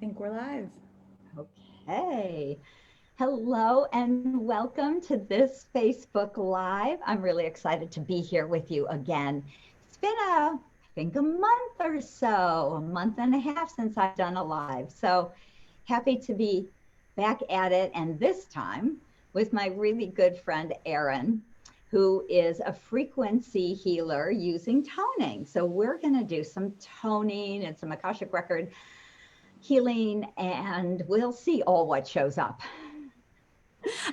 think we're live. Okay. Hello and welcome to this Facebook Live. I'm really excited to be here with you again. It's been I think a month or so, a month and a half since I've done a live. So happy to be back at it. And this time with my really good friend, Erin, who is a frequency healer using toning. So we're going to do some toning and some Akashic Record healing, and we'll see all what shows up.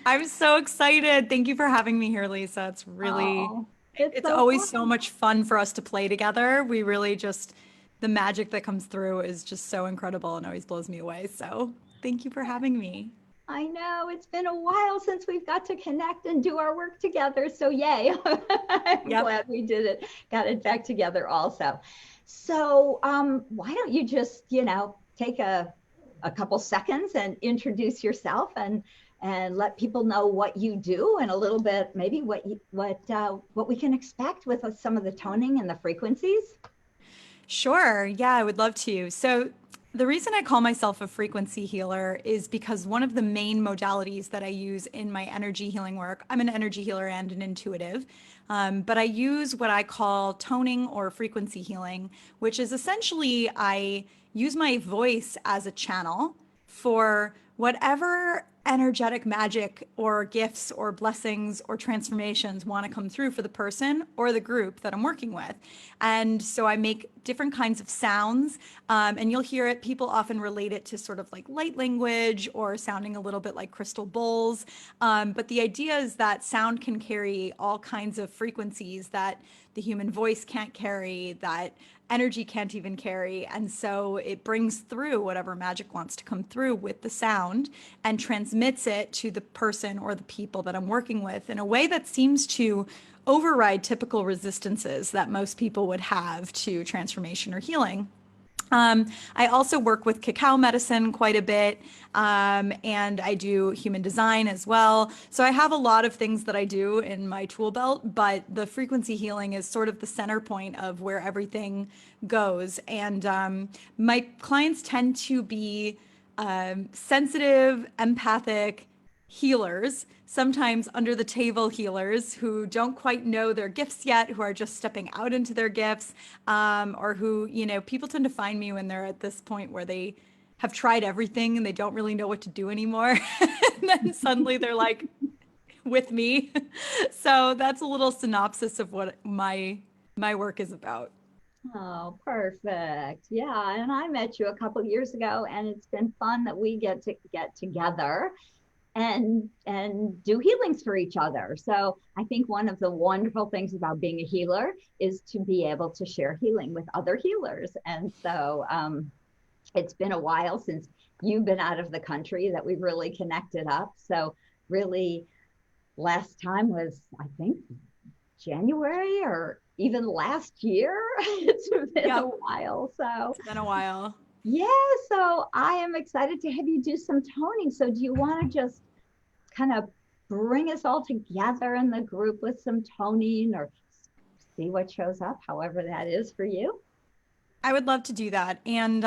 I'm so excited. Thank you for having me here, Lisa. Oh, it's It's so always so fun. much fun for us to play together. We really just, the magic that comes through is just so incredible and always blows me away. So thank you for having me. I know it's been a while since we've got to connect and do our work together. So, yay. I'm Yep. glad we did it, got it back together also. So, why don't you just, take a couple seconds and introduce yourself and let people know what you do and a little bit maybe what we can expect with some of the toning and the frequencies. Sure. Yeah, I would love to. So, the reason I call myself a frequency healer is because one of the main modalities that I use in my energy healing work, I'm an energy healer and an intuitive, but I use what I call toning or frequency healing, which is essentially I use my voice as a channel for whatever energetic magic or gifts or blessings or transformations want to come through for the person or the group that I'm working with. And so I make different kinds of sounds, and you'll hear it. People often relate it to sort of like light language or sounding a little bit like crystal bowls. But the idea is that sound can carry all kinds of frequencies that the human voice can't carry, that energy can't even carry. And so it brings through whatever magic wants to come through with the sound and transmits it to the person or the people that I'm working with in a way that seems to override typical resistances that most people would have to transformation or healing. I also work with cacao medicine quite a bit, and I do human design as well. So I have a lot of things that I do in my tool belt, but the frequency healing is sort of the center point of where everything goes. And my clients tend to be sensitive, empathic, healers, sometimes under the table healers who don't quite know their gifts yet, who are just stepping out into their gifts, or who, people tend to find me when they're at this point where they have tried everything and they don't really know what to do anymore. And then suddenly they're like, with me. So that's a little synopsis of what my work is about. Oh, perfect. Yeah, and I met you a couple years ago, and it's been fun that we get together and do healings for each other. So I think one of the wonderful things about being a healer is to be able to share healing with other healers. And so it's been a while since you've been out of the country that we've really connected up. So really, last time was I think January or even last year. It's been a Yep, while. So, it's been a while. yeah, so I am excited to have you do some toning. So, do you want to just kind of bring us all together in the group with some toning or see what shows up, however that is for you? I would love to do that. And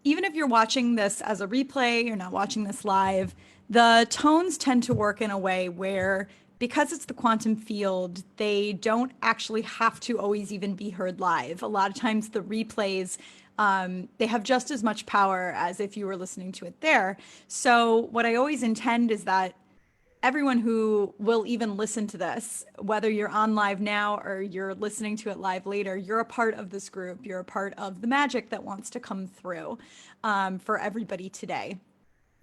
even if you're watching this as a replay, you're not watching this live, the tones tend to work in a way where, because it's the quantum field, they don't actually have to always even be heard live. A lot of times, the replays. They have just as much power as if you were listening to it there. So, what I always intend is that everyone who will even listen to this, whether you're on live now or you're listening to it live later, you're a part of this group. You're a part of the magic that wants to come through for everybody today.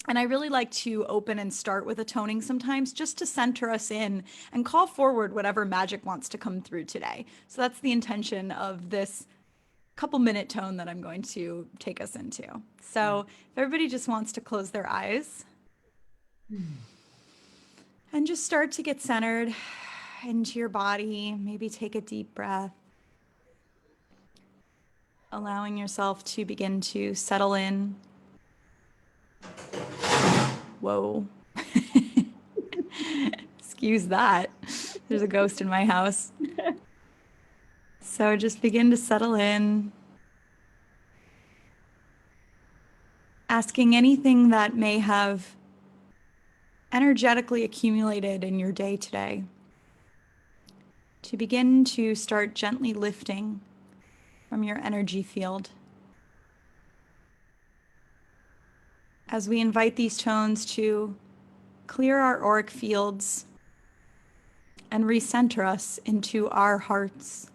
And I really like to open and start with a toning sometimes just to center us in and call forward whatever magic wants to come through today. So that's the intention of this couple minute tone that I'm going to take us into. So if everybody just wants to close their eyes and just start to get centered into your body. Maybe take a deep breath, allowing yourself to begin to settle in. Whoa. Excuse that. There's a ghost in my house. So just begin to settle in. asking anything that may have energetically accumulated in your day today to begin to start gently lifting from your energy field. As we invite these tones to clear our auric fields and recenter us into our hearts,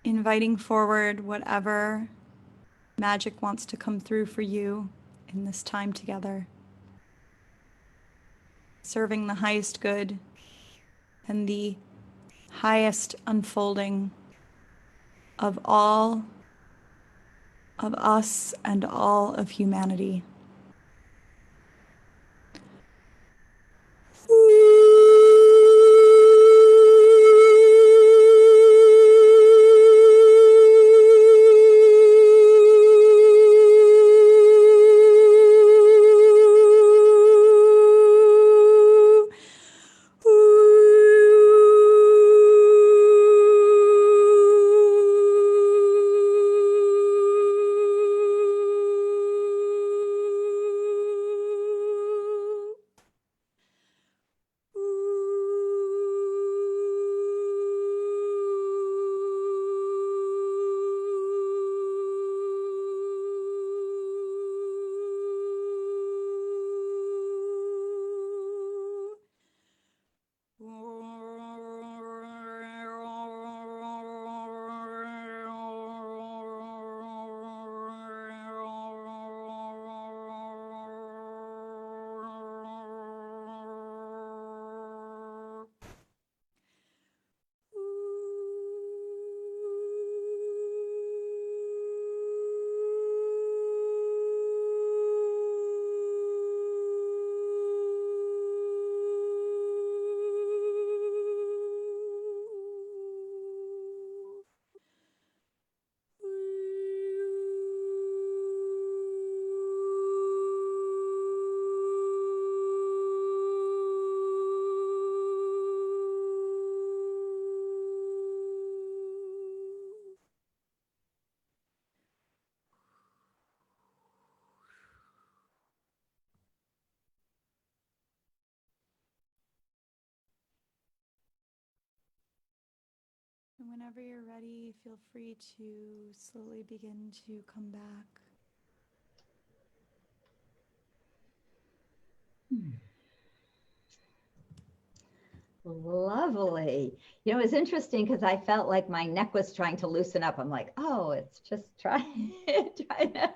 inviting forward whatever magic wants to come through for you in this time together, serving the highest good and the highest unfolding of all of us and all of humanity. And whenever you're ready, feel free to slowly begin to come back. Lovely. You know, it's interesting because I felt like my neck was trying to loosen up. I'm like, oh, it's just trying to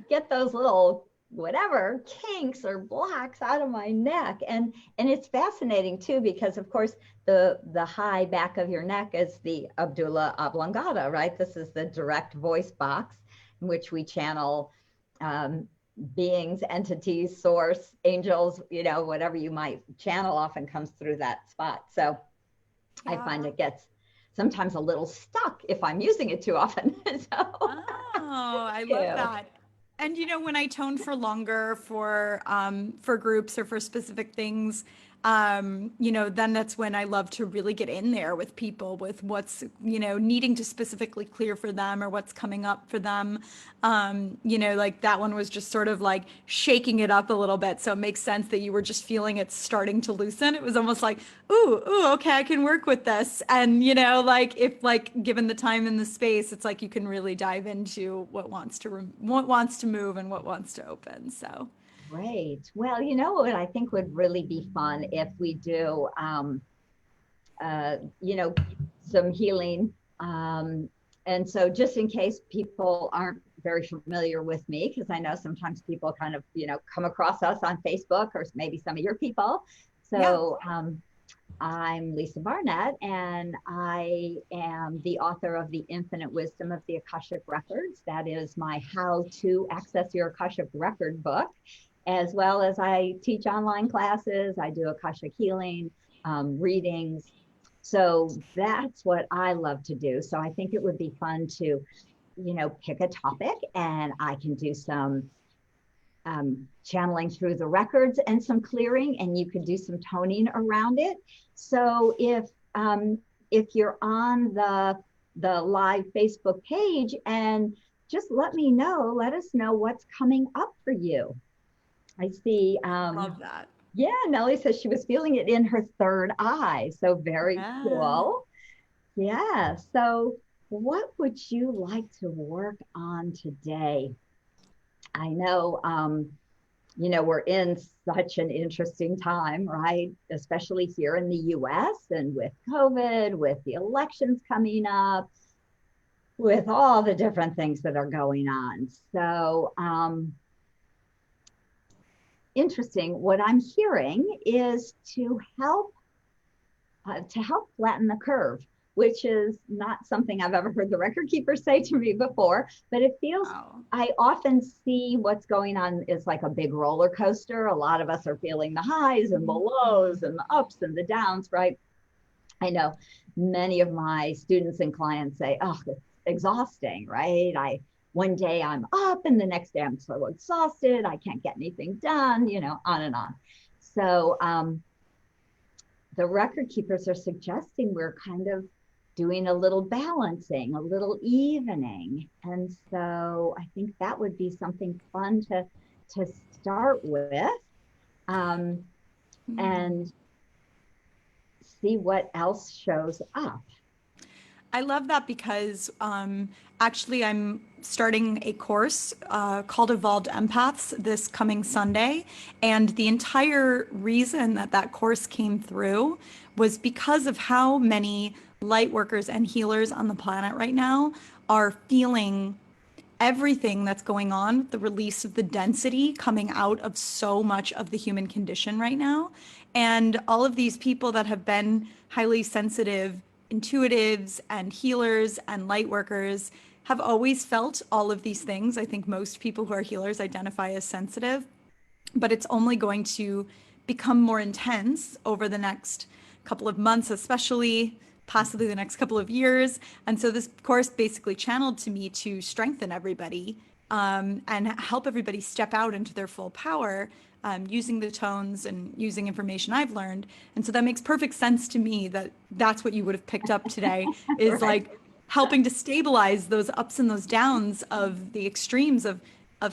get those little whatever kinks or blocks out of my neck. And it's fascinating too, because of course the high back of your neck is the Abdullah oblongata, right? This is the direct voice box in which we channel beings, entities, source, angels, you know, whatever you might channel often comes through that spot. So yeah. I find it gets sometimes a little stuck if I'm using it too often. So, oh, I love that. And you know, when I tone for longer for groups or for specific things, you know, then that's when I love to really get in there with people with what's, you know, needing to specifically clear for them or what's coming up for them. You know, like that one was just sort of like shaking it up a little bit. So it makes sense that you were just feeling it starting to loosen. It was almost like, ooh, okay, I can work with this. And, you know, like if like given the time and the space, it's like you can really dive into what wants to move and what wants to open. So. Great. Well, you know what I think would really be fun if we do, you know, some healing. And so just in case people aren't very familiar with me, because I know sometimes people kind of, you know, come across us on Facebook or maybe some of your people. So yeah. I'm Lisa Barnett, and I am the author of The Infinite Wisdom of the Akashic Records. That is my How to Access Your Akashic Record book, as well as I teach online classes. I do Akashic healing, readings. So that's what I love to do. So I think it would be fun to, you know, pick a topic and I can do some channeling through the records and some clearing, and you could do some toning around it. So if you're on the live Facebook page and just let us know what's coming up for you. I see. Love that. Yeah, Nellie says she was feeling it in her third eye. So very Yeah. cool. Yeah. So what would you like to work on today? I know, we're in such an interesting time, right? Especially here in the US and with COVID, with the elections coming up, with all the different things that are going on. So, interesting. What I'm hearing is to help flatten the curve, which is not something I've ever heard the record keeper say to me before, but it feels, Wow. I often see what's going on is like a big roller coaster. A lot of us are feeling the highs and the lows and the ups and the downs, right? I know many of my students and clients say, oh, it's exhausting, right? One day I'm up and the next day I'm so exhausted, I can't get anything done, on and on. So the record keepers are suggesting we're kind of doing a little balancing, a little evening. And so I think that would be something fun to start with, and see what else shows up. I love that because actually I'm starting a course called Evolved Empaths this coming Sunday. And the entire reason that that course came through was because of how many light workers and healers on the planet right now are feeling everything that's going on, the release of the density coming out of so much of the human condition right now. And all of these people that have been highly sensitive, intuitives, and healers and light workers have always felt all of these things. I think most people who are healers identify as sensitive, but it's only going to become more intense over the next couple of months, especially possibly the next couple of years. And so this course basically channeled to me to strengthen everybody, and help everybody step out into their full power, using the tones and using information I've learned. And so that makes perfect sense to me that that's what you would have picked up today is Right. like helping to stabilize those ups and those downs of the extremes of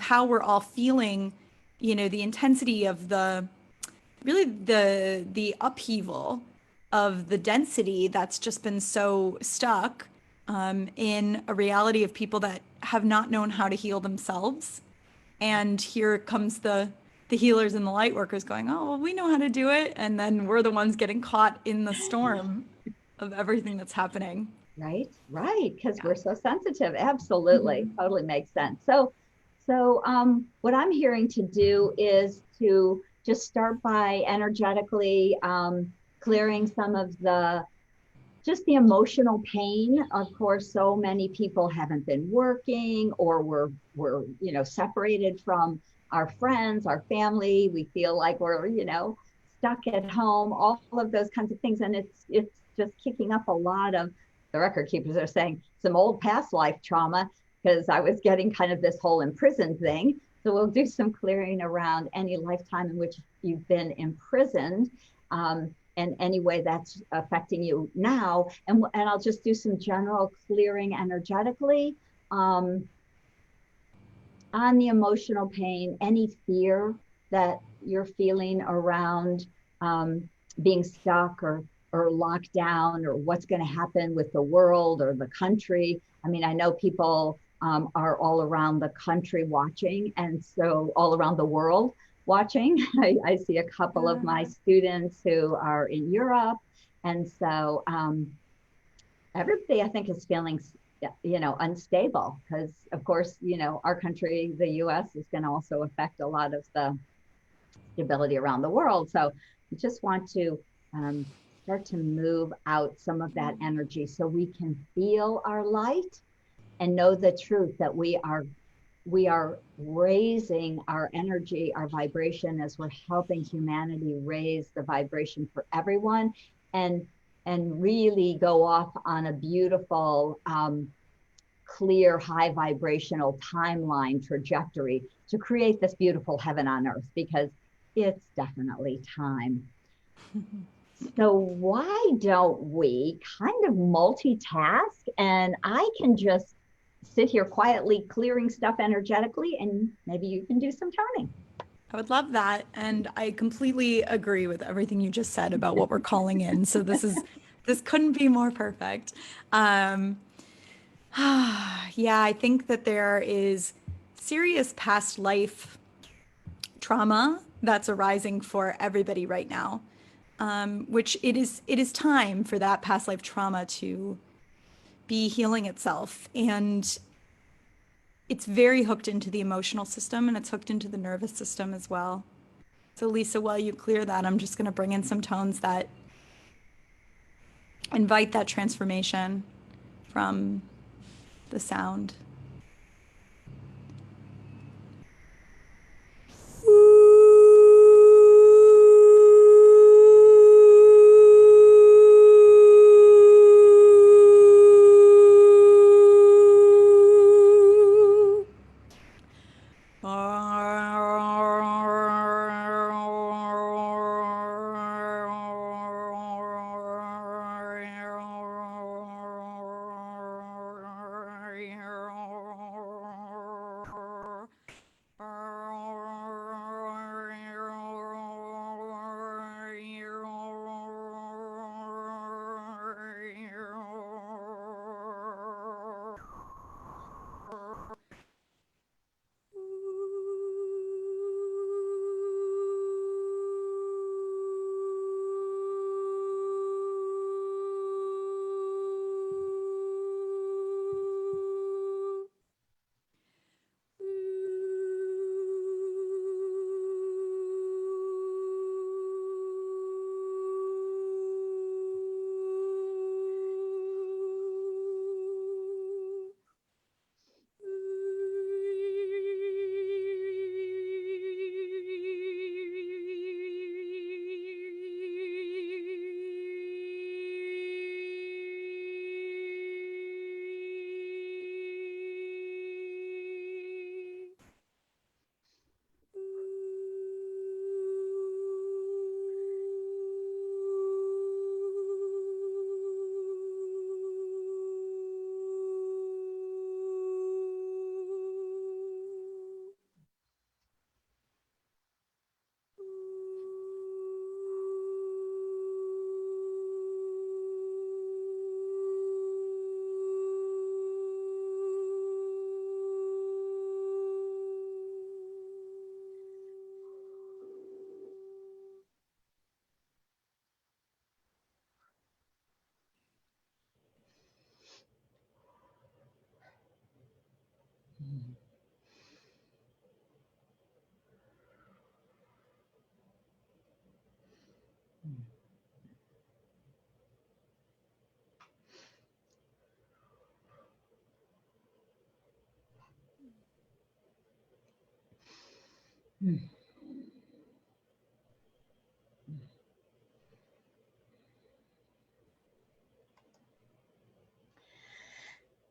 how we're all feeling, the intensity of the upheaval of the density that's just been so stuck, in a reality of people that have not known how to heal themselves. And here comes the healers and the light workers going, oh, well, we know how to do it. And then we're the ones getting caught in the storm of everything that's happening. Right, because Yeah. we're so sensitive. Absolutely, Mhm. totally makes sense. So, what I'm hearing to do is to just start by energetically clearing some of just the emotional pain. Of course, so many people haven't been working, or we're separated from our friends, our family. We feel like we're stuck at home. All of those kinds of things, and it's just kicking up a lot of, the record keepers are saying, some old past life trauma, because I was getting kind of this whole imprisoned thing. So we'll do some clearing around any lifetime in which you've been imprisoned. And any way that's affecting you now. And I'll just do some general clearing energetically, on the emotional pain, any fear that you're feeling around being stuck or locked down, or what's going to happen with the world or the country. I mean, I know people are all around the country watching, and so all around the world watching. I see a couple of my students who are in Europe. And so everybody, I think, is feeling, unstable, because, of course, our country, the US, is going to also affect a lot of the stability around the world. So we just want to start to move out some of that energy so we can feel our light and know the truth that we are raising our energy, our vibration, as we're helping humanity raise the vibration for everyone, and really go off on a beautiful, clear, high vibrational timeline trajectory to create this beautiful heaven on earth, because it's definitely time. So why don't we kind of multitask, and I can just sit here quietly clearing stuff energetically, and maybe you can do some toning. I would love that. And I completely agree with everything you just said about what we're calling in. So this couldn't be more perfect. Um, yeah, I think that there is serious past life trauma that's arising for everybody right now. Which it is time for that past life trauma to be healing itself. And it's very hooked into the emotional system and it's hooked into the nervous system as well. So Lisa, while you clear that, I'm just going to bring in some tones that invite that transformation from the sound.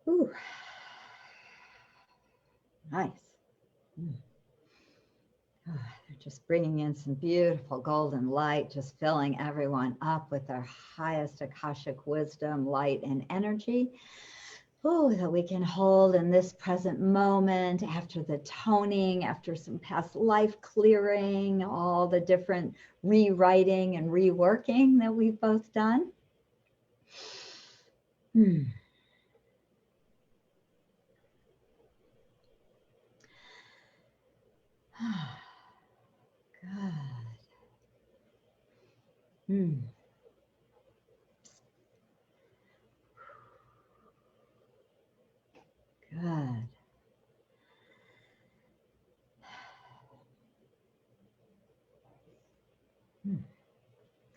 Ooh, nice. They're just bringing in some beautiful golden light, just filling everyone up with their highest Akashic wisdom, light, and energy. Oh, that we can hold in this present moment after the toning, after some past life clearing, all the different rewriting and reworking that we've both done. Good.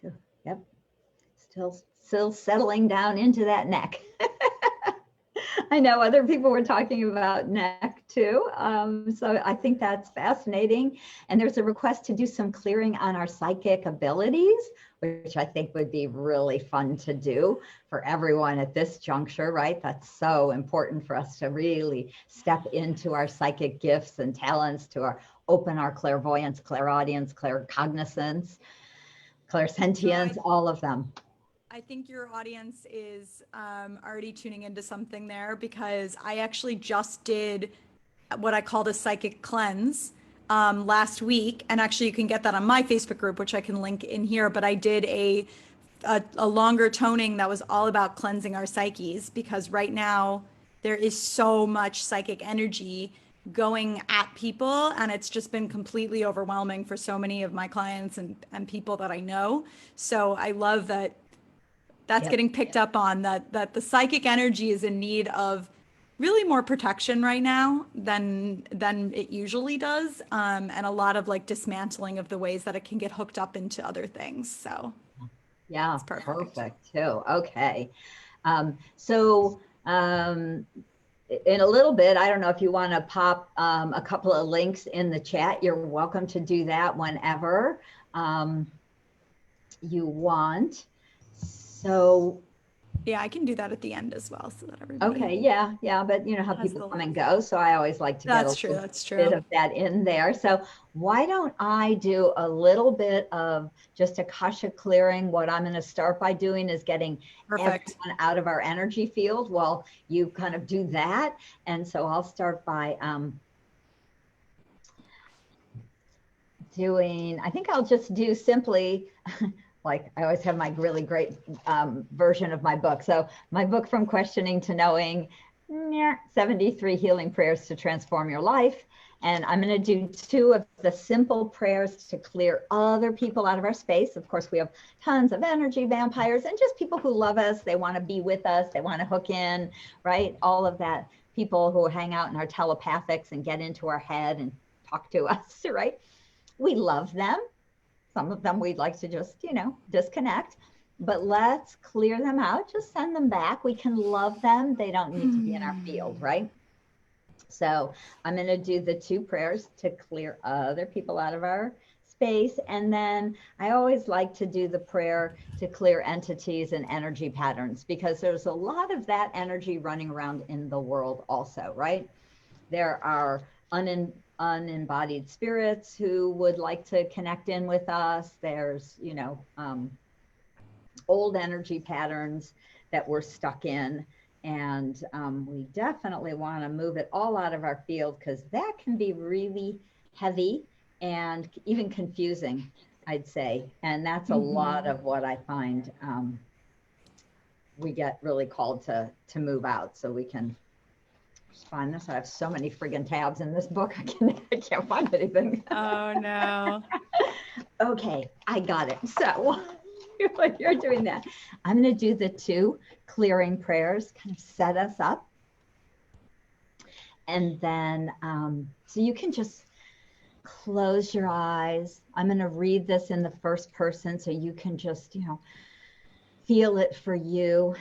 Good. Yep. Still settling down into that neck. I know other people were talking about neck too. So I think that's fascinating. And there's a request to do some clearing on our psychic abilities, which I think would be really fun to do for everyone at this juncture, right? That's so important for us to really step into our psychic gifts and talents, to open our clairvoyance, clairaudience, claircognizance, clairsentience, all of them. I think your audience is already tuning into something there because I actually just did what I called a psychic cleanse last week. And actually, you can get that on my Facebook group, which I can link in here. But I did a longer toning that was all about cleansing our psyches because right now there is so much psychic energy going at people, and it's just been completely overwhelming for so many of my clients and people that I know. So I love that that's Yep. getting picked up on, that the psychic energy is in need of really more protection right now than it usually does, and a lot of like dismantling of the ways that it can get hooked up into other things. So Yeah, it's perfect. perfect too. Okay. So in a little bit, I don't know if you want to pop a couple of links in the chat. You're welcome to do that whenever you want. So, Yeah, I can do that at the end as well so that everybody okay, yeah, but you know how has people the come and link. go, so I always like to get a That's true. little That's bit true. of that in there. So why don't I do a little bit of just Akasha clearing? What I'm going to start by doing is getting Perfect. everyone out of our energy field while you kind of do that. And so I'll start by doing, I think I'll just do simply like I always have my really great version of my book. So my book, From Questioning to Knowing, 73 Healing Prayers to Transform Your Life. And I'm going to do 2 of the simple prayers to clear other people out of our space. Of course, we have tons of energy vampires and just people who love us. They want to be with us. They want to hook in, right? All of that. People who hang out in our telepathics and get into our head and talk to us, right? We love them. Some of them we'd like to just, disconnect, but let's clear them out. Just send them back. We can love them. They don't need to be in our field, right? So I'm going to do the 2 prayers to clear other people out of our space. And then I always like to do the prayer to clear entities and energy patterns because there's a lot of that energy running around in the world also, right? There are unembodied spirits who would like to connect in with us. There's, old energy patterns that we're stuck in. And we definitely want to move it all out of our field because that can be really heavy and even confusing, I'd say. And that's a lot of what I find we get really called to move out so we can find this. I have so many friggin' tabs in this book. I can't find anything. Oh no. Okay, I got it. So while you're doing that, I'm going to do the 2 clearing prayers, kind of set us up. And then, so you can just close your eyes. I'm going to read this in the first person so you can just, feel it for you.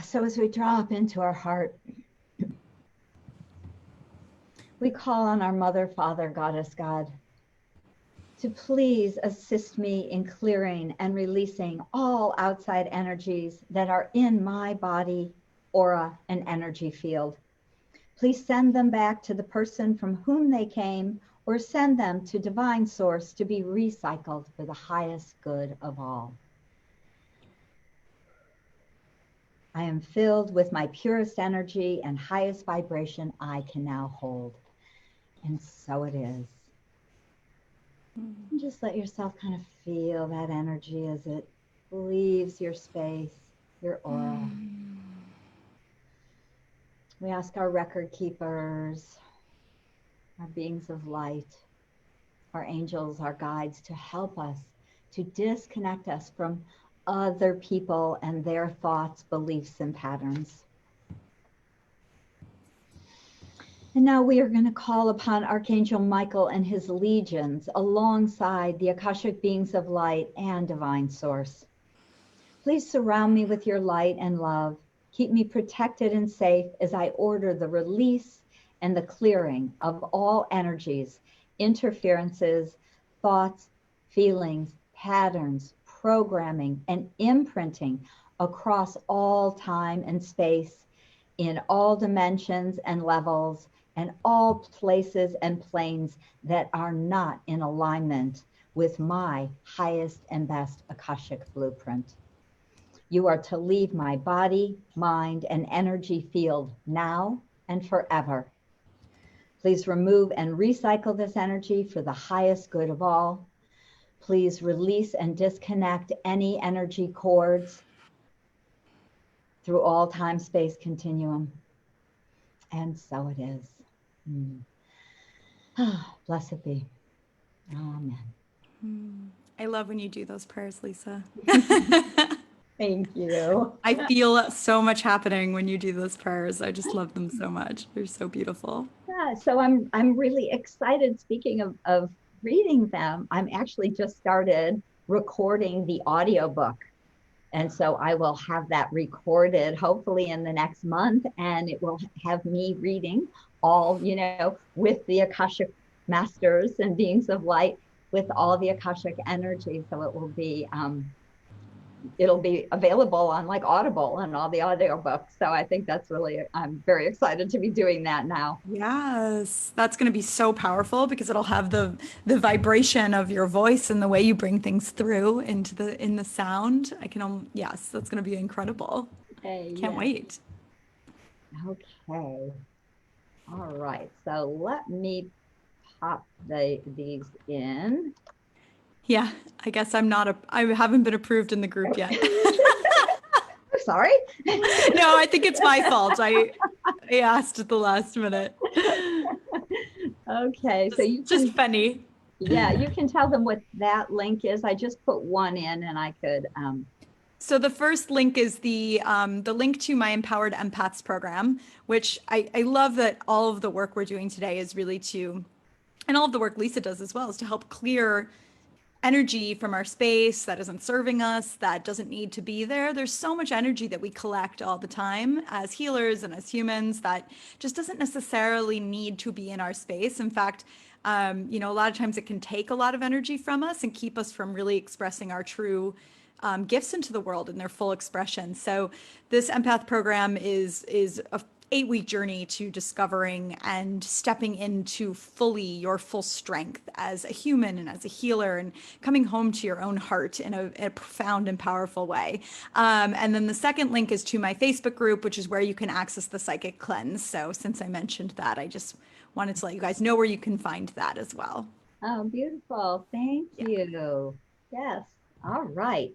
So as we drop into our heart, we call on our Mother, Father, Goddess, God, to please assist me in clearing and releasing all outside energies that are in my body, aura, and energy field. Please send them back to the person from whom they came, or send them to Divine Source to be recycled for the highest good of all. I am filled with my purest energy and highest vibration I can now hold. And so it is. And just let yourself kind of feel that energy as it leaves your space, your aura. We ask our record keepers, our beings of light, our angels, our guides to help us, to disconnect us from other people and their thoughts, beliefs, and patterns. And now we are going to call upon Archangel Michael and his legions alongside the Akashic beings of light and Divine Source. Please surround me with your light and love. Keep me protected and safe as I order the release and the clearing of all energies, interferences, thoughts, feelings, patterns, programming, and imprinting across all time and space, in all dimensions and levels, and all places and planes that are not in alignment with my highest and best Akashic blueprint. You are to leave my body, mind, and energy field now and forever. Please remove and recycle this energy for the highest good of all. Please release and disconnect any energy cords through all time-space continuum. And so it is. Blessed be. Amen. I love when you do those prayers, Lisa. Thank you. I feel so much happening when you do those prayers. I just love them so much. They're so beautiful. Yeah, so I'm really excited. Speaking of reading them, I'm actually just started recording the audiobook. And so I will have that recorded hopefully in the next month, and it will have me reading all, with the Akashic masters and beings of light, with all the Akashic energy. So it'll be available on like Audible and all the audiobooks. So I think that's I'm very excited to be doing that now. Yes, that's going to be so powerful because it'll have the vibration of your voice and the way you bring things through in the sound. Yes, that's going to be incredible. Can't wait. Okay. All right. So let me pop these in. Yeah, I guess I haven't been approved in the group yet. Sorry. No, I think it's my fault. I asked at the last minute. Okay, so just funny. Yeah, you can tell them what that link is. I just put one in, and I could. So the first link is the link to my Empowered Empaths program, which I love that all of the work we're doing today is really and all of the work Lisa does as well, is to help clear energy from our space that isn't serving us, that doesn't need to be there. There's so much energy that we collect all the time as healers and as humans that just doesn't necessarily need to be in our space. In fact, a lot of times it can take a lot of energy from us and keep us from really expressing our true gifts into the world in their full expression. So this empath program is a 8-week journey to discovering and stepping into fully your full strength as a human and as a healer, and coming home to your own heart in a profound and powerful way. And then the second link is to my Facebook group, which is where you can access the psychic cleanse. So since I mentioned that, I just wanted to let you guys know where you can find that as well. Oh, beautiful. Thank you. Yes. All right.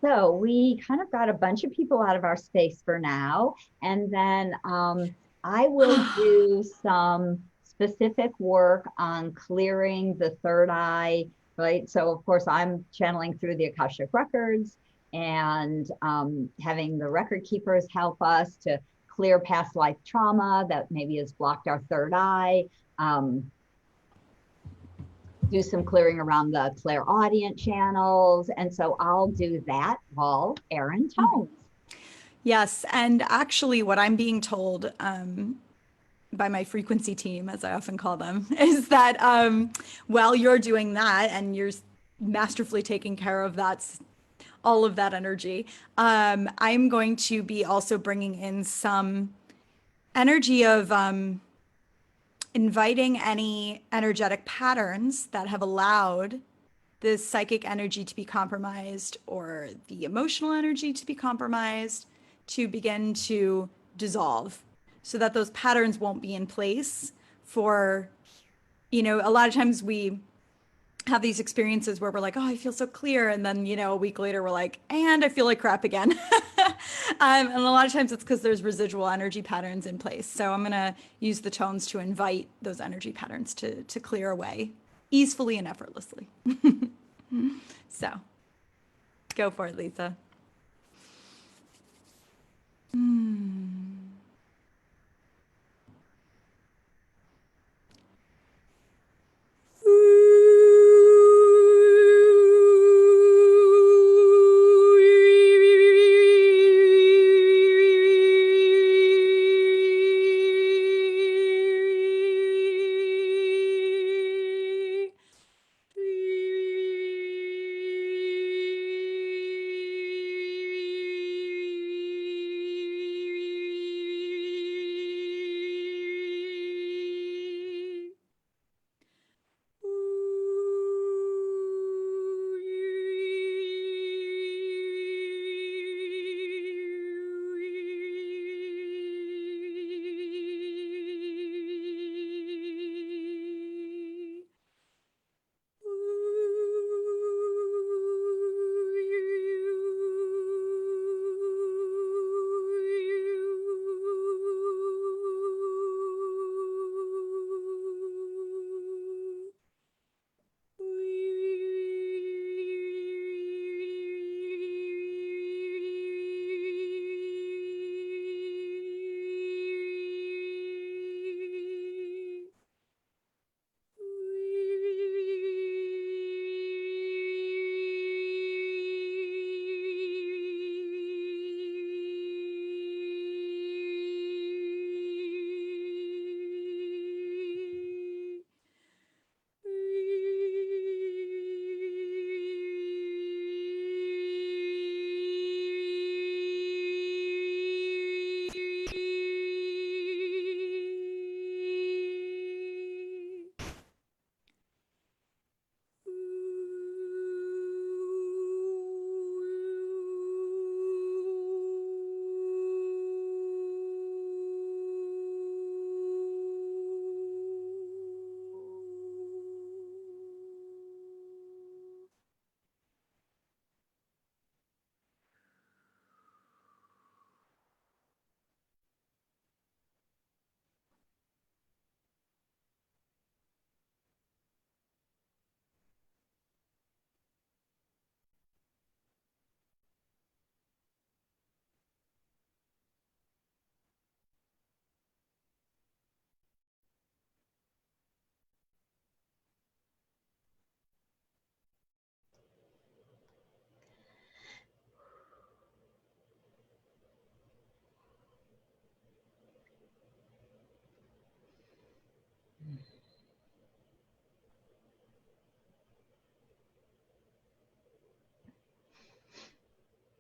So we kind of got a bunch of people out of our space for now. And then I will do some specific work on clearing the third eye, right? So of course I'm channeling through the Akashic Records and having the record keepers help us to clear past life trauma that maybe has blocked our third eye. Do some clearing around the clairaudient channels. And so I'll do that while Erin tones. Yes. And actually what I'm being told by my frequency team, as I often call them, is that while you're doing that and you're masterfully taking care of all of that energy, I'm going to be also bringing in some energy of inviting any energetic patterns that have allowed the psychic energy to be compromised or the emotional energy to be compromised to begin to dissolve, so that those patterns won't be in place for, a lot of times we have these experiences where we're like, oh, I feel so clear. And then, a week later we're like, and I feel like crap again. And a lot of times it's because there's residual energy patterns in place. So I'm going to use the tones to invite those energy patterns to clear away easily and effortlessly. So go for it, Lisa.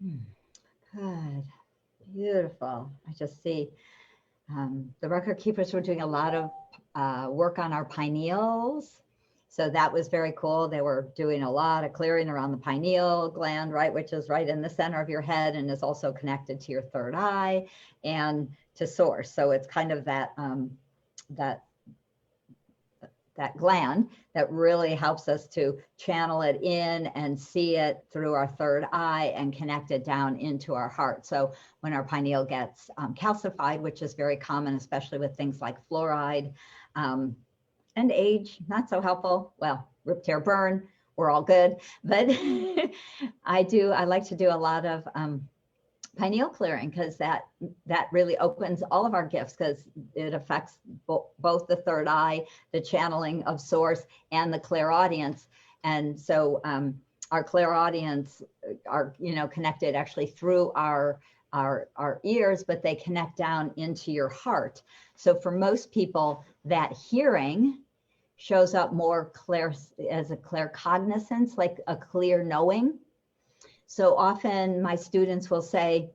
Hmm. Good. Beautiful. I just see the record keepers were doing a lot of work on our pineals. So that was very cool. They were doing a lot of clearing around the pineal gland, right, which is right in the center of your head and is also connected to your third eye and to source. So it's kind of that that gland that really helps us to channel it in and see it through our third eye and connect it down into our heart. So when our pineal gets calcified, which is very common, especially with things like fluoride and age, not so helpful. Well, rip, tear, burn, we're all good. But I like to do a lot of pineal clearing because that really opens all of our gifts because it affects both the third eye, the channeling of source, and the clairaudience. And so our clairaudience are connected actually through our ears, but they connect down into your heart. So for most people, that hearing shows up more as a claircognizance, like a clear knowing. So often my students will say,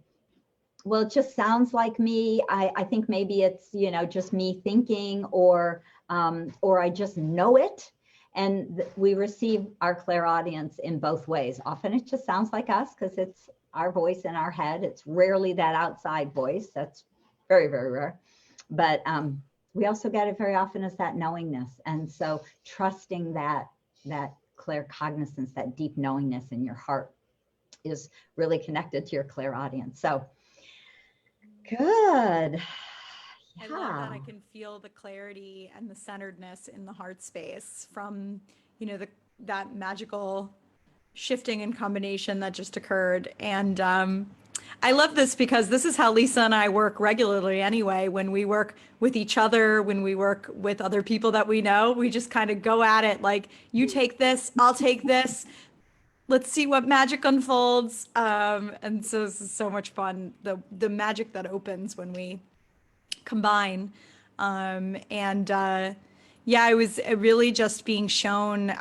well, it just sounds like me. I think maybe it's, just me thinking, or I just know it. And we receive our clairaudience in both ways. Often it just sounds like us because it's our voice in our head. It's rarely that outside voice. That's very, very rare. But we also get it very often as that knowingness. And so trusting that claircognizance, that deep knowingness in your heart is really connected to your clairaudience. So good. Yeah. I love that I can feel the clarity and the centeredness in the heart space from, that magical shifting and combination that just occurred. And I love this because this is how Lisa and I work regularly anyway. When we work with each other, when we work with other people that we know, we just kind of go at it like, you take this, I'll take this. Let's see what magic unfolds. And so this is so much fun. The magic that opens when we combine. Yeah, I was really just being shown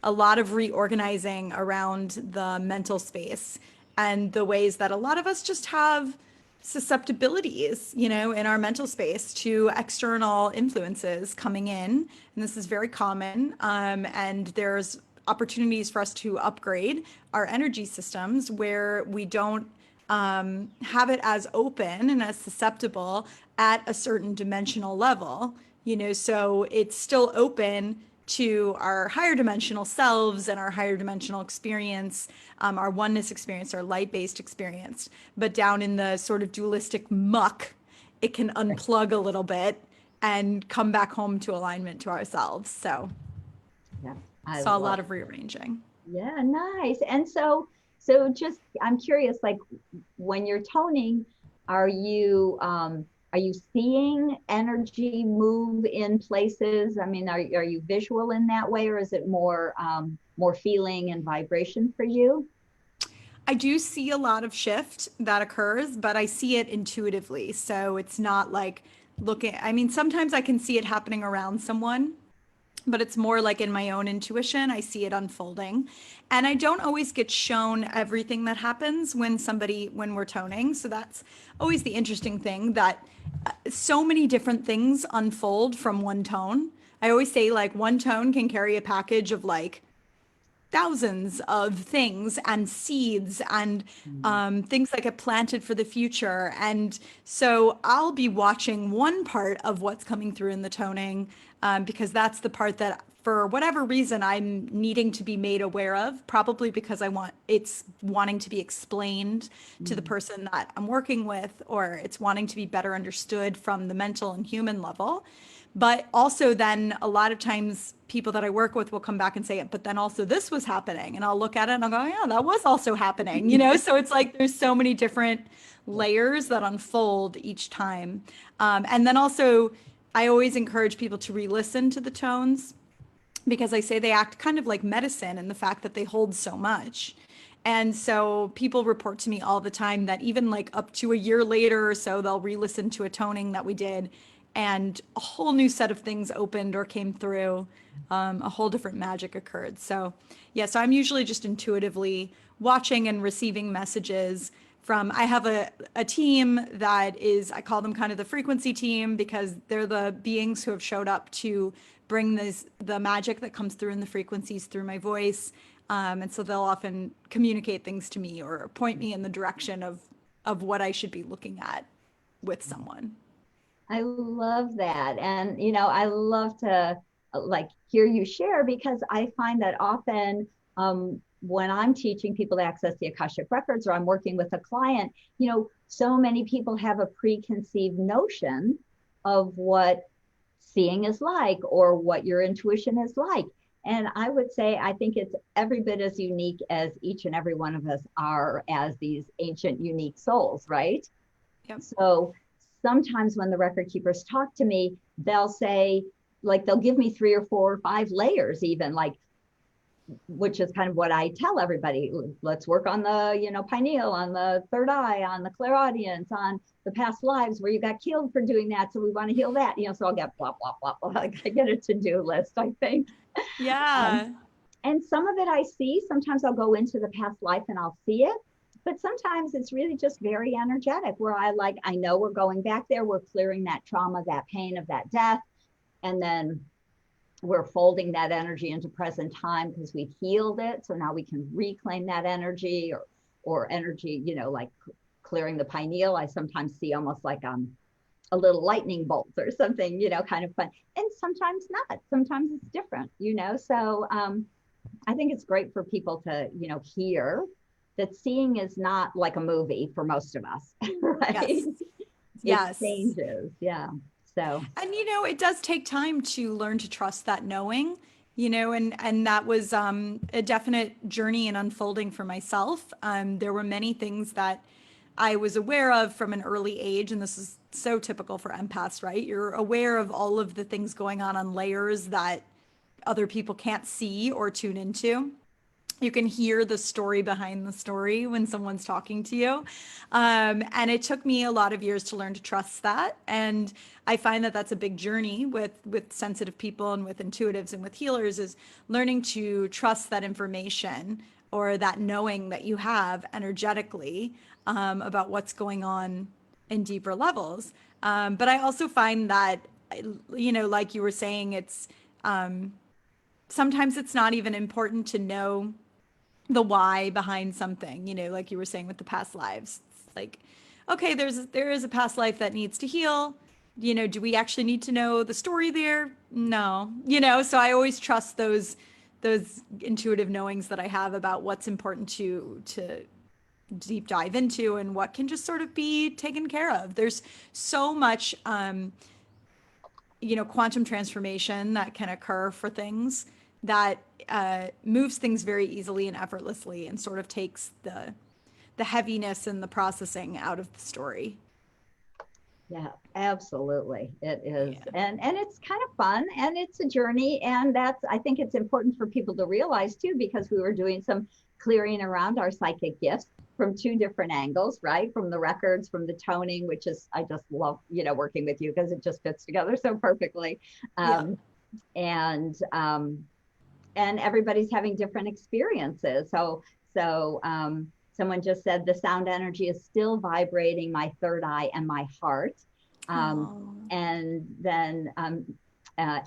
a lot of reorganizing around the mental space and the ways that a lot of us just have susceptibilities, in our mental space to external influences coming in. And this is very common. And there's opportunities for us to upgrade our energy systems where we don't have it as open and as susceptible at a certain dimensional level, so it's still open to our higher dimensional selves and our higher dimensional experience, our oneness experience, our light-based experience. But down in the sort of dualistic muck, it can unplug a little bit and come back home to alignment to ourselves. So yeah, I saw a lot of rearranging. Yeah, nice. And so just, I'm curious, like when you're toning, are you seeing energy move in places? I mean, are you visual in that way, or is it more feeling and vibration for you? I do see a lot of shift that occurs, but I see it intuitively. So it's not like I mean, sometimes I can see it happening around someone, but it's more like in my own intuition. I see it unfolding. And I don't always get shown everything that happens when we're toning. So that's always the interesting thing, that so many different things unfold from one tone. I always say like one tone can carry a package of like thousands of things and seeds and things that get planted for the future. And so I'll be watching one part of what's coming through in the toning because that's the part that for whatever reason I'm needing to be made aware of, probably because it's wanting to be explained to the person that I'm working with, or it's wanting to be better understood from the mental and human level. But also then a lot of times people that I work with will come back and say, but then also this was happening. And I'll look at it and I'll go, yeah, that was also happening, So it's like there's so many different layers that unfold each time. And then also I always encourage people to re-listen to the tones because I say they act kind of like medicine in the fact that they hold so much. And so people report to me all the time that even like up to a year later or so, they'll re-listen to a toning that we did and a whole new set of things opened or came through, a whole different magic occurred. So yeah, so I'm usually just intuitively watching and receiving messages from, I have a team that is, I call them kind of the frequency team, because they're the beings who have showed up to bring the magic that comes through in the frequencies through my voice. And so they'll often communicate things to me or point me in the direction of what I should be looking at with someone. I love that. And, I love to like hear you share, because I find that often when I'm teaching people to access the Akashic Records, or I'm working with a client, so many people have a preconceived notion of what seeing is like, or what your intuition is like. And I would say, I think it's every bit as unique as each and every one of us are, as these ancient, unique souls, right? Yep. So sometimes when the record keepers talk to me, they'll say, like, they'll give me 3 or 4 or 5 layers, even, like, which is kind of what I tell everybody. Let's work on the, pineal, on the third eye, on the clairaudience, on the past lives where you got killed for doing that. So we want to heal that, so I'll get blah, blah, blah, blah. Like, I get a to-do list, I think. Yeah. And some of it I see. Sometimes I'll go into the past life and I'll see it. But sometimes it's really just very energetic, where I know we're going back there. We're clearing that trauma, that pain of that death. And then we're folding that energy into present time because we've healed it. So now we can reclaim that energy, or energy, like clearing the pineal. I sometimes see almost like a little lightning bolt or something, kind of fun. And sometimes not. Sometimes it's different, So I think it's great for people to, hear that seeing is not like a movie for most of us, right? Yes. It Yes. changes. Yeah. So. And it does take time to learn to trust that knowing, and that was a definite journey and unfolding for myself. There were many things that I was aware of from an early age, and this is so typical for empaths, right? You're aware of all of the things going on layers that other people can't see or tune into. You can hear the story behind the story when someone's talking to you. And it took me a lot of years to learn to trust that. And I find that that's a big journey with sensitive people and with intuitives and with healers, is learning to trust that information, or that knowing that you have energetically about what's going on in deeper levels. But I also find that, like you were saying, it's sometimes it's not even important to know the why behind something, like you were saying with the past lives. It's like, okay, there is a past life that needs to heal. Do we actually need to know the story there? No. So I always trust those intuitive knowings that I have about what's important to deep dive into, and what can just sort of be taken care of. There's so much quantum transformation that can occur for things that moves things very easily and effortlessly, and sort of takes the heaviness and the processing out of the story. Yeah, absolutely. It is. Yeah. And it's kind of fun, and it's a journey. And I think it's important for people to realize too, because we were doing some clearing around our psychic gifts from 2 different angles, right? From the records, from the toning, which is, I just love, working with you because it just fits together so perfectly. Yeah. And everybody's having different experiences. So someone just said the sound energy is still vibrating my third eye and my heart. And then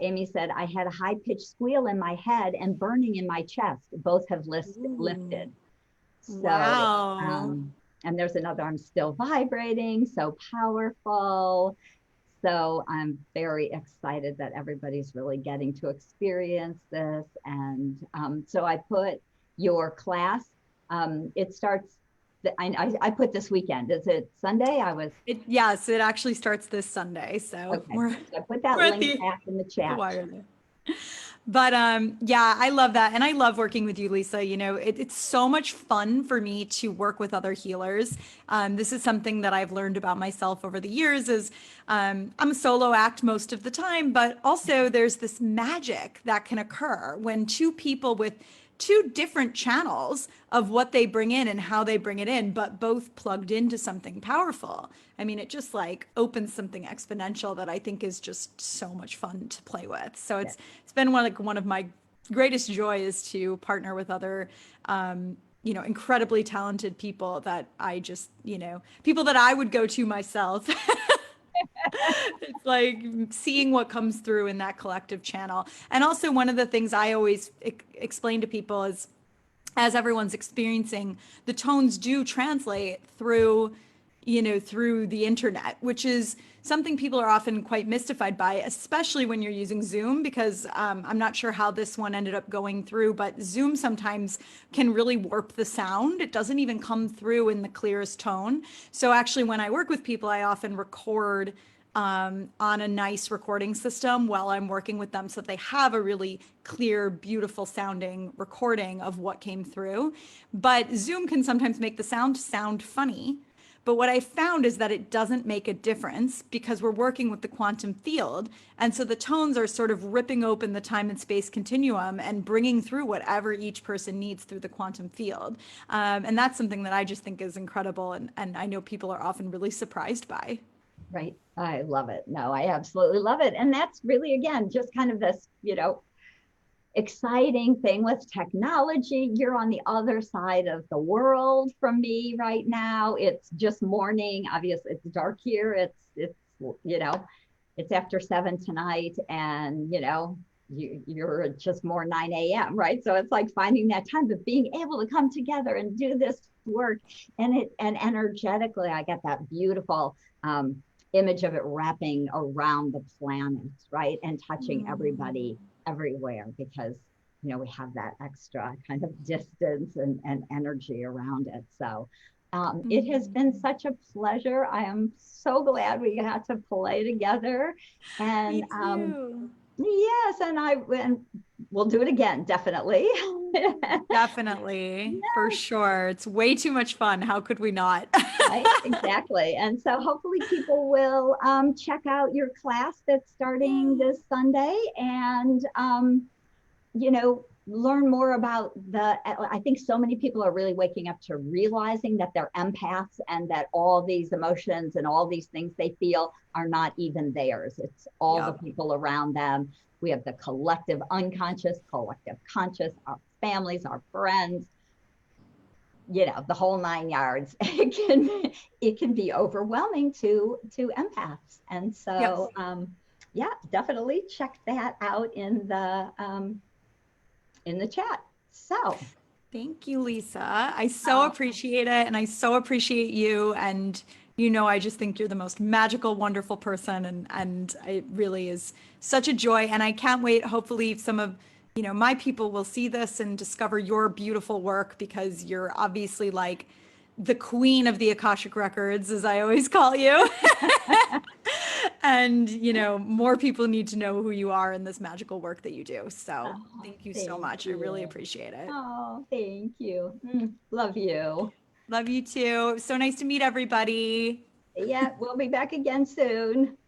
Amy said, I had a high pitched squeal in my head and burning in my chest. Both have lifted. So, Wow. And there's another, I'm still vibrating, so powerful. So I'm very excited that everybody's really getting to experience this. And so I put your class, it starts, I put this weekend. Is it Sunday? Yes, it actually starts this Sunday. So okay. So I put that link back in the chat. But yeah, I love that. And I love working with you, Lisa. It's so much fun for me to work with other healers. This is something that I've learned about myself over the years, is I'm a solo act most of the time, but also there's this magic that can occur when 2 people with 2 different channels of what they bring in and how they bring it in, but both plugged into something powerful. I mean, it just like opens something exponential that I think is just so much fun to play with. So it's been one of my greatest joys to partner with other incredibly talented people that I just, people that I would go to myself. It's like seeing what comes through in that collective channel. And also, one of the things I always explain to people is, as everyone's experiencing, the tones do translate through, through the internet, which is something people are often quite mystified by, especially when you're using Zoom, because I'm not sure how this one ended up going through, but Zoom sometimes can really warp the sound. It doesn't even come through in the clearest tone. So actually, when I work with people, I often record on a nice recording system while I'm working with them so that they have a really clear, beautiful sounding recording of what came through. But Zoom can sometimes make the sound funny. But what I found is that it doesn't make a difference because we're working with the quantum field. And so the tones are sort of ripping open the time and space continuum and bringing through whatever each person needs through the quantum field. And that's something that I just think is incredible. And I know people are often really surprised by. Right. I love it. No, I absolutely love it. And that's really, again, just kind of this, exciting thing with technology. You're on the other side of the world from me right now. It's just morning. Obviously, it's dark here. It's after 7 tonight, and you're just more 9 a.m. right? So it's like finding that time, but being able to come together and do this work, and energetically, I get that beautiful image of it wrapping around the planet, right, and touching everybody everywhere, because we have that extra kind of distance and energy around it. So it has been such a pleasure. I am so glad we got to play together. And Me too. yes, and we'll do it again, definitely. Definitely, for sure. It's way too much fun. How could we not? Right, exactly. And so hopefully people will check out your class that's starting this Sunday, and learn more about I think so many people are really waking up to realizing that they're empaths, and that all these emotions and all these things they feel are not even theirs. It's all the people around them. We have the collective unconscious, collective conscious, our families, our friends, the whole 9 yards. It can be overwhelming to empaths. And so yeah, definitely check that out in the chat. So Thank you, Lisa. I so appreciate it. And I so appreciate you. And, I just think you're the most magical, wonderful person. And it really is such a joy. And I can't wait. Hopefully some of, my people will see this and discover your beautiful work, because you're obviously like the queen of the Akashic Records, as I always call you. And, more people need to know who you are in this magical work that you do. So thank you so much. I really appreciate it. Oh, thank you. Love you. Love you too. So nice to meet everybody. Yeah, we'll be back again soon.